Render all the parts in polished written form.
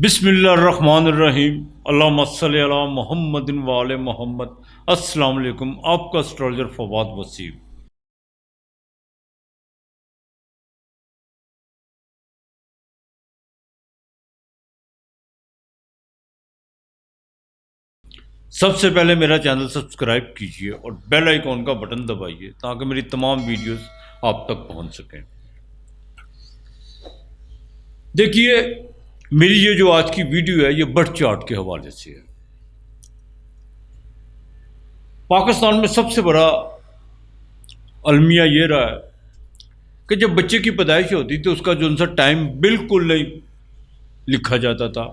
बिस्मिल्लाहिर्रहमानिर्रहीम। अल्लाहुम्मा सल्ली अला मुहम्मदिन व आले मोहम्मद। अस्सलाम वालेकुम। आपका एस्ट्रोलॉजर फवाद वसीम। सबसे पहले मेरा चैनल सब्सक्राइब कीजिए और बेल आइकॉन का बटन दबाइए ताकि मेरी तमाम वीडियोस आप तक पहुंच सकें। देखिए, मेरी ये जो आज की वीडियो है ये बर्थ चार्ट के हवाले से है। पाकिस्तान में सबसे बड़ा अलमिया ये रहा है कि जब बच्चे की पैदाइश होती थी उसका जो उनसा टाइम बिल्कुल नहीं लिखा जाता था,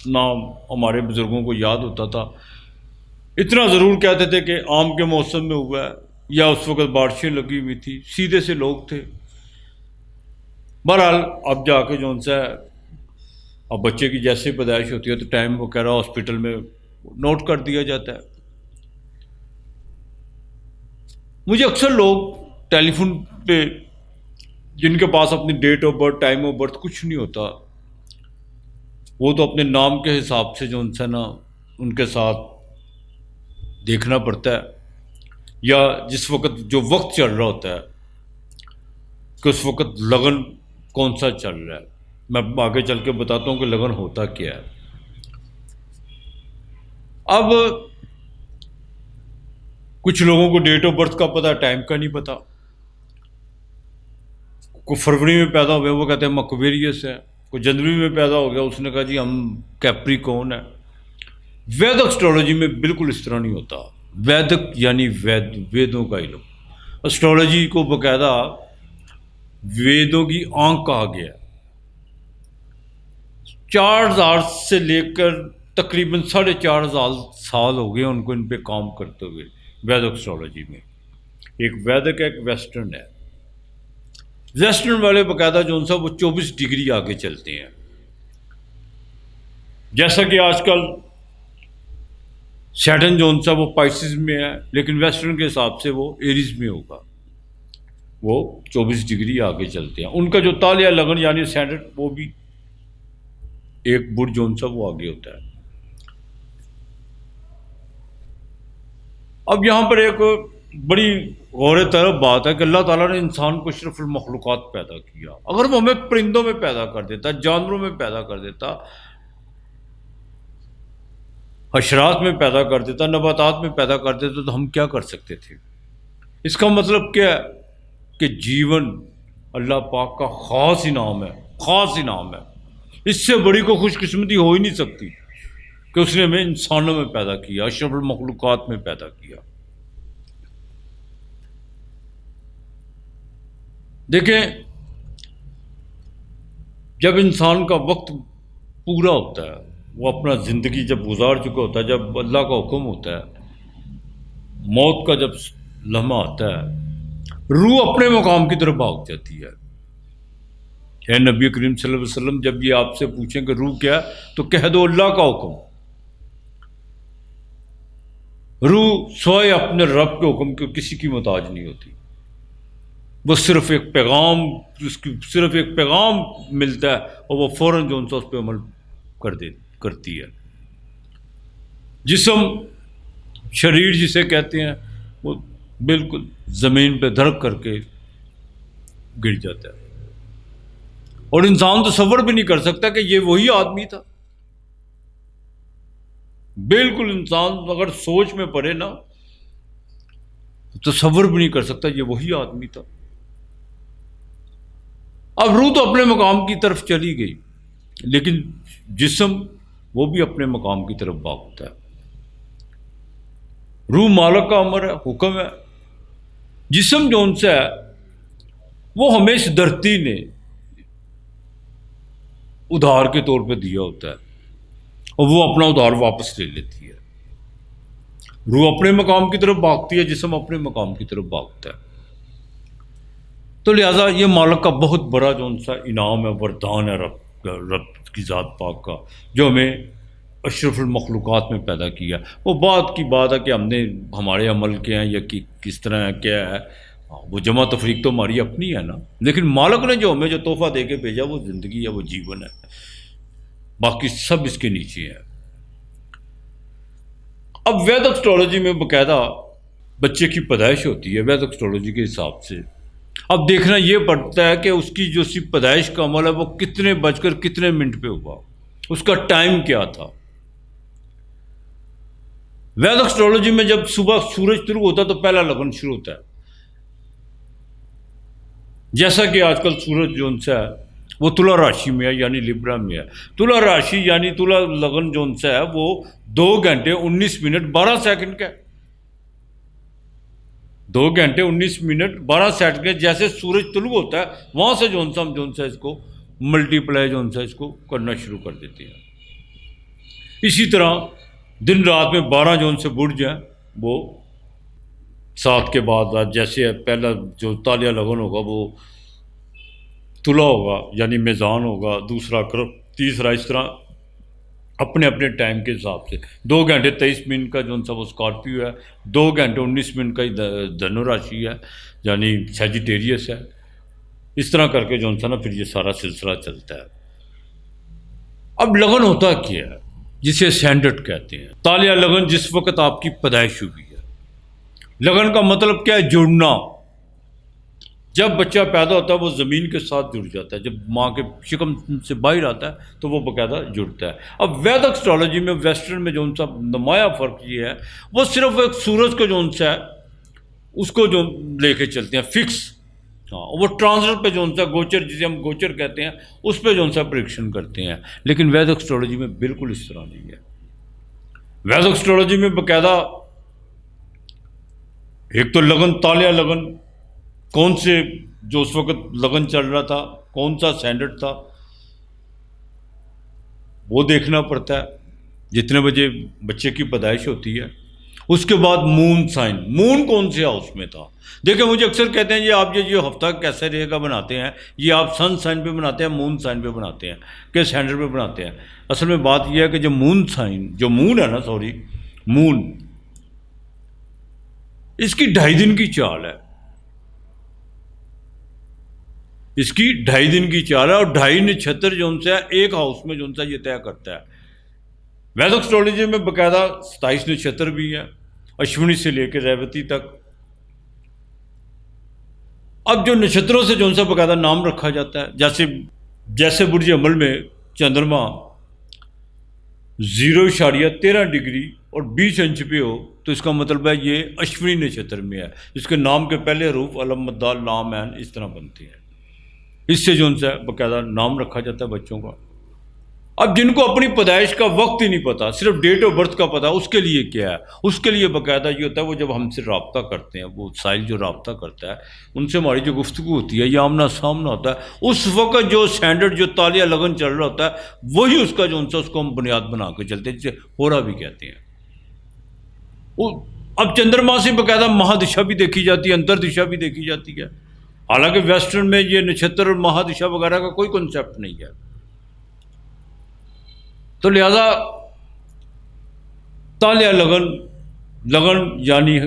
ना हमारे बुजुर्गों को याद होता था। इतना ज़रूर कहते थे कि आम के मौसम में हुआ है या उस वक्त बारिशें लगी हुई थी, सीधे से लोग थे। बहरहाल अब जाके जो उनसे अब बच्चे की जैसे पैदाइश होती है तो टाइम वगैरह हॉस्पिटल में नोट कर दिया जाता है। मुझे अक्सर लोग टेलीफोन पे जिनके पास अपनी date of birth, time of birth कुछ नहीं होता, वो तो अपने नाम के हिसाब से जो उनसे ना उनके साथ देखना पड़ता है, या जिस वक्त जो वक्त चल रहा होता है कि उस वक्त लगन कौन सा चल रहा है। मैं आगे चल के बताता हूँ कि लगन होता क्या है। अब कुछ लोगों को डेट ऑफ बर्थ का पता, टाइम का नहीं पता। कोई फरवरी में पैदा हो गया, वो कहते हैं हम एक्वेरियस है। कोई जनवरी में पैदा हो गया, उसने कहा जी हम कैप्रिकॉर्न है। वैदिक एस्ट्रोलॉजी में बिल्कुल इस तरह नहीं होता। वैदिक यानी वेदों का इल्म। एस्ट्रोलॉजी को बकायदा वेदों की आंख कहा गया। 4000 से लेकर तकरीबन 4500 साल हो गए उनको इन पे काम करते हुए वैदिक एस्ट्रोलॉजी में। एक वैदिक है, एक वेस्टर्न है। वेस्टर्न वाले बकायदा जो उनसा वो 24 डिग्री आगे चलते हैं। जैसा कि आजकल सैटर्न जो उनसा वो पाइसिस में है, लेकिन वेस्टर्न के हिसाब से वो एरीज में होगा। वो 24 डिग्री आगे चलते हैं। उनका जो ताल या लगन यानी सैटर्न, वो भी एक बुर्ज जो उनसा वो आगे होता है। अब यहाँ पर एक बड़ी गौर तरफ बात है कि अल्लाह ताला ने इंसान को अशरफुल मखलूक़ात पैदा किया। अगर वो हमें परिंदों में पैदा कर देता, जानवरों में पैदा कर देता, हशरात में पैदा कर देता, नबातात में पैदा कर देता, तो हम क्या कर सकते थे। इसका मतलब क्या है कि जीवन अल्लाह पाक का ख़ास इनाम है, ख़ास इनाम है। इससे बड़ी को खुशकिस्मती हो ही नहीं सकती कि उसने हमें इंसानों में पैदा किया, अशरफुल मखलूक़ात में पैदा किया। देखें, जब इंसान का वक्त पूरा होता है, वो अपना ज़िंदगी जब गुजार चुका होता है, जब अल्लाह का हुक्म होता है, मौत का जब लम्हा आता है, रूह अपने मकाम की तरफ भाग जाती है। नबी करीम सल्लल्लाहु अलैहि वसल्लम जब ये आपसे पूछें कि रूह क्या है, तो कह दो अल्लाह का हुक्म। रूह सोए अपने रब के हुक्म के किसी की मोहताज नहीं होती। वो सिर्फ एक पैगाम, उसकी सिर्फ एक पैगाम मिलता है और वो फौरन जो उनसे उस पर अमल करती है। जिस्म, शरीर जिसे कहते हैं, वो बिल्कुल ज़मीन पे धड़क करके गिर जाता है और इंसान तसव्वुर भी नहीं कर सकता कि ये वही आदमी था। बिल्कुल इंसान अगर सोच में पड़े ना, तो तसव्वुर भी नहीं कर सकता ये वही आदमी था। अब रूह तो अपने मकाम की तरफ चली गई, लेकिन जिस्म वो भी अपने मकाम की तरफ भागता है। रूह मालिक का अमर है, हुक्म है। जिस्म जो उनसे है वो हमें इस धरती ने उधार के तौर पे दिया होता है और वो अपना उधार वापस ले लेती है। रूह अपने मकाम की तरफ भागती है, जिस्म अपने मकाम की तरफ भागता है। तो लिहाजा ये मालिक का बहुत बड़ा जो उनसा इनाम है, वरदान है रब की ज़ात पाक का, जो हमें अशरफुल मखलूक़ात में पैदा किया। वो बात की बात है कि हमने हमारे अमल के हैं या कि किस तरह है, क्या है, वो जमा तफरीक तो हमारी अपनी है ना, लेकिन मालिक ने जो हमें जो तोहफ़ा दे के भेजा वो ज़िंदगी है, वो जीवन है, बाकी सब इसके नीचे है। अब वैदिक एस्ट्रोलॉजी में बकायदा बच्चे की पैदाइश होती है वैदिक एस्ट्रोलॉजी के हिसाब से। अब देखना यह पड़ता है कि उसकी जो सी पैदाइश का अमल है वो कितने बजकर कितने मिनट पे हुआ, उसका टाइम क्या था। वैदिक एस्ट्रोलॉजी में जब सुबह सूरज शुरू होता है तो पहला लगन शुरू होता है। जैसा कि आजकल सूरज जो सा है वो तुला राशि में है यानी लिब्रा में है। तुला राशि यानी तुला लगन जो सा है वो 2 घंटे 19 मिनट 12 सेकंड का, 2 घंटे 19 मिनट 12 सेकंड के। जैसे सूरज तुलु होता है वहां से जो सा इसको मल्टीप्लाई जो सा इसको करना शुरू कर देते हैं। इसी तरह दिन रात में 12 जोन से बुढ़ जाए वो 7 के बाद, जैसे पहला जो तालिया लगन होगा वो तुला होगा यानी मेज़ान होगा, दूसरा करब, तीसरा, इस तरह अपने अपने टाइम के हिसाब से। 2 घंटे 23 मिनट का जो सा वो स्कॉर्पियो है, 2 घंटे 19 मिनट का धनु राशि है यानी सैजिटेरियस है। इस तरह करके जो सा ना फिर ये सारा सिलसिला चलता है। अब लगन होता क्या है जिसे असेंडेंट कहते हैं। तालिया लगन जिस वक्त आपकी पैदाइश हुई है। लगन का मतलब क्या है? जुड़ना। जब बच्चा पैदा होता है वो ज़मीन के साथ जुड़ जाता है, जब माँ के शिकम से बाहर आता है तो वो बाकायदा जुड़ता है। अब वैदिक एस्ट्रोलॉजी में वेस्टर्न में जो सा नुमाया फ़र्क ये है वो सिर्फ एक सूरज को जो सा है उसको जो लेके चलते हैं फिक्स। हाँ, वो ट्रांसफर पे जो सा गोचर, जिसे हम गोचर कहते हैं, उस पर जो सा परीक्षण करते हैं। लेकिन वैदिक एस्ट्रोलॉजी में बिल्कुल इस तरह नहीं है। वैदिक एस्ट्रोलॉजी में बाकायदा एक तो लगन, तालिया लगन, कौन से जो उस वक्त लगन चल रहा था, कौन सा स्टैंडर्ड था वो देखना पड़ता है, जितने बजे बच्चे की पैदाइश होती है। उसके बाद मून साइन, मून कौन से हाउस में था। देखिए मुझे अक्सर कहते हैं ये आप ये हफ्ता कैसे रहेगा बनाते हैं, ये आप सन साइन पे बनाते हैं, मून साइन पे बनाते हैं, किस स्टैंडर्ड पे बनाते हैं। असल में बात यह है कि जो मून साइन, जो मून है ना, सॉरी मून, इसकी 2.5 दिन की चाल है। इसकी 2.5 दिन की चाल है और 2.5 नक्षत्र जो उनसे एक हाउस में जो उनसा ये तय करता है। वैदिक एस्ट्रोलॉजी में बाकायदा 27 नक्षत्र भी है, अश्विनी से लेकर रेवती तक। अब जो नक्षत्रों से जो उनसा बाकायदा नाम रखा जाता है, जैसे बुर्ज अमल में चंद्रमा 0.13 डिग्री और 20 इंच पे हो तो इसका मतलब है ये अश्विनी नक्षत्र में है। इसके नाम के पहले हरूफ अलम, मद्दाल, लाम, ऐन इस तरह बनते हैं। इससे जो उनसे बाकायदा नाम रखा जाता है बच्चों का। अब जिनको अपनी पैदाइश का वक्त ही नहीं पता, सिर्फ डेट ऑफ बर्थ का पता, उसके लिए क्या है? उसके लिए बाकायदा ये होता है वो जब हमसे रब्ता करते हैं, वो साहिल जो रब्ता करता है उनसे हमारी जो गुफ्तगू होती है या आमना सामना होता है, उस वक्त जो स्टैंडर्ड जो तालिया लगन चल रहा होता है वही उसका जो उनसे उसको हम बुनियाद बना के चलते हैं, जिसे होरा भी कहते हैं। अब चंद्रमा से बाकायदा महादिशा भी देखी जाती है, अंतर दिशा भी देखी जाती है। हालांकि वेस्टर्न में ये नक्षत्र और महादिशा वगैरह का कोई कॉन्सेप्ट नहीं है। तो लिहाजा तालिया लगन, लगन यानी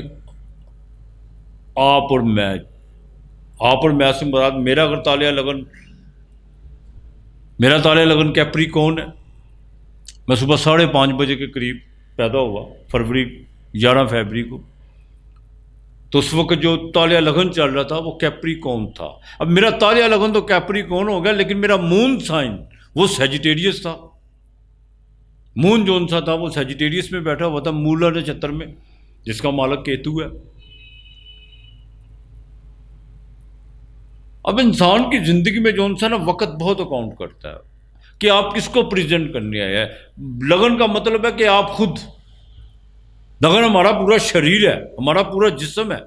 आप और मैं, आप और मैं से मुराद मेरा अगर तालिया लगन, मेरा तालिया लगन कैप्रिकॉर्न है। मैं सुबह 5:30 बजे के करीब पैदा हुआ, फरवरी 11 फरवरी को। तो उस वक्त जो तालिया लगन चल रहा था वो कैप्रिकॉर्न था। अब मेरा तालिया लगन तो कैप्रिकॉर्न हो गया, लेकिन मेरा मून साइन वो सैजिटेरियस था। मून जो सा था वो सैजिटेरियस में बैठा हुआ था, मूला नक्षत्र में, जिसका मालक केतु है। अब इंसान की जिंदगी में जो सा ना वक्त बहुत अकाउंट करता है कि आप किसको प्रेजेंट करने आए हैं। लगन का मतलब है कि आप खुद, लगन हमारा पूरा शरीर है, हमारा पूरा जिस्म है।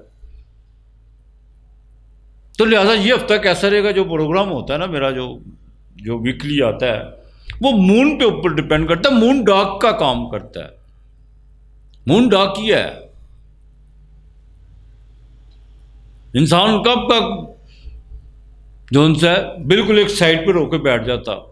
तो लिहाजा ये हफ्ता कैसा रहेगा, जो प्रोग्राम होता है ना मेरा, जो वीकली आता है, वो मून पे ऊपर डिपेंड करता है। मून डार्क का काम करता है। मून डार्क ही है। इंसान कब जो उनसे बिल्कुल एक साइड पर होकर बैठ जाता,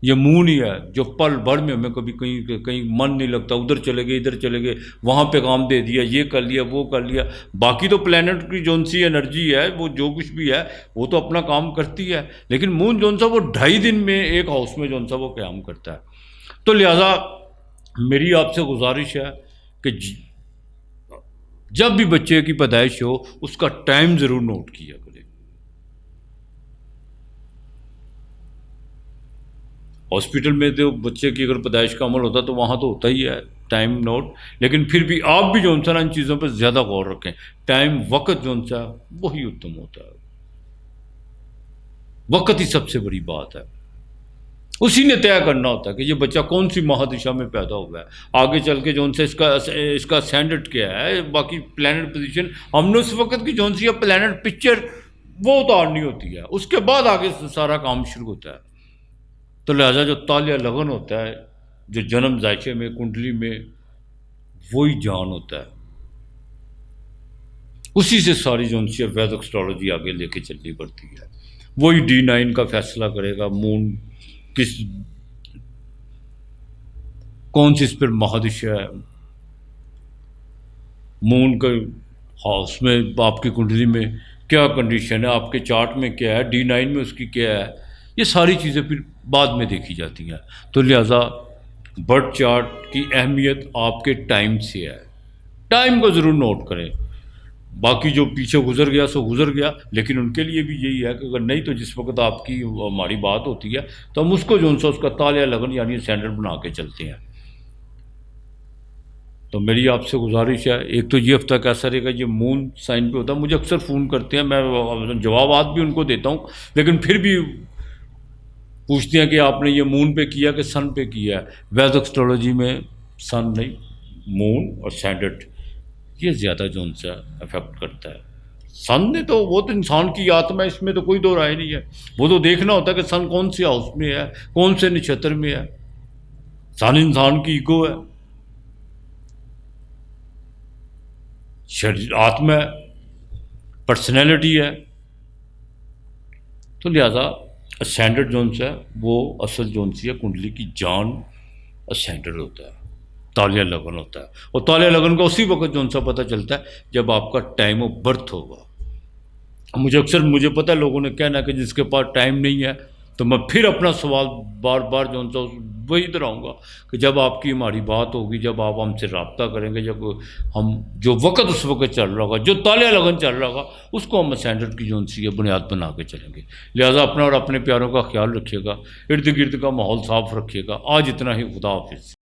ये मून ही है जो पल भर में हमें कभी कहीं कहीं मन नहीं लगता, उधर चले गए, इधर चले गए, वहाँ पे काम दे दिया, ये कर लिया, वो कर लिया। बाकी तो प्लेनेट की जोन सी एनर्जी है, वो जो कुछ भी है वो तो अपना काम करती है, लेकिन मून जोन सा वो 2.5 दिन में एक हाउस में जोन सा वो काम करता है। तो लिहाजा मेरी आपसे गुजारिश है कि जब भी बच्चे की पैदाइश हो उसका टाइम ज़रूर नोट किया करें। हॉस्पिटल में तो बच्चे की अगर पैदाइश का अमल होता तो वहाँ तो होता ही है टाइम नोट, लेकिन फिर भी आप भी जो सा इन चीज़ों पर ज़्यादा गौर रखें। टाइम वक्त जो सा वही उत्तम होता है, वक्त ही सबसे बड़ी बात है। उसी ने तय करना होता है कि ये बच्चा कौन सी महादिशा में पैदा हुआ है, आगे चल के जो सा इसका स्टैंडर्ड क्या है, बाकी प्लैनेट पोजीशन हमने उस वक्त की जो सी प्लैनेट पिक्चर वो उतारनी होती है, उसके बाद आगे सारा काम शुरू होता है। तो लिहाजा जो तालिया लगन होता है, जो जन्म जायचे में कुंडली में, वही जान होता है। उसी से सारी जो सी वैदिक एस्ट्रोलॉजी आगे लेके चलनी पड़ती है। वही D9 का फैसला करेगा मून किस कौन सी इस पर महादिशा है, मून का हाउस में आपकी कुंडली में क्या कंडीशन है, आपके चार्ट में क्या है, D9 में उसकी क्या है, ये सारी चीज़ें फिर बाद में देखी जाती हैं। तो लिहाजा बर्थ चार्ट की अहमियत आपके टाइम से है, टाइम को ज़रूर नोट करें। बाकी जो पीछे गुजर गया सो गुजर गया, लेकिन उनके लिए भी यही है कि अगर नहीं तो जिस वक्त आपकी हमारी बात होती है तो हम उसको जो सा उसका तालिया लगन यानी स्टैंडर्ड बना के चलते हैं। तो मेरी आपसे गुजारिश है, एक तो ये हफ्ता कैसा रहेगा, ये मून साइन पे होता है। मुझे अक्सर फ़ोन करते हैं, मैं जवाब भी उनको देता हूँ, लेकिन फिर भी पूछते हैं कि आपने ये मून पे किया कि सन पे किया है। वैदिक एस्ट्रोलॉजी में सन नहीं, मून और स्टैंडर्ड ये ज़्यादा जो उनसे अफेक्ट करता है। सन ने तो वो तो इंसान की आत्मा है, इसमें तो कोई दो राय नहीं है। वो तो देखना होता है कि सन कौन से हाउस में है, कौन से नक्षत्र में है। सन इंसान की ईगो है, शरीर आत्मा है, पर्सनैलिटी है। तो लिहाजा स्टैंडर्ड जोन से वो असल जोन सी है कुंडली की जान स्टैंडर्ड होता है, तालिया लगन होता है। और तालिया लगन का उसी वक्त जोन सा पता चलता है जब आपका टाइम ऑफ बर्थ होगा। मुझे पता है लोगों ने कहना कि जिसके पास टाइम नहीं है, तो मैं फिर अपना सवाल बार बार जो सा वही दोहराऊँगा कि जब आपकी हमारी बात होगी, जब आप हमसे रब्ता करेंगे, जब हम जो वक्त उस वक्त चल रहा होगा, जो तालिया लगन चल रहा होगा, उसको हम स्टैंडर्ड की जो सी है बुनियाद बना के चलेंगे। लिहाजा अपना और अपने प्यारों का ख्याल रखिएगा, इर्द गिर्द का माहौल साफ रखिएगा। आज इतना ही, खुदा हाफिज़।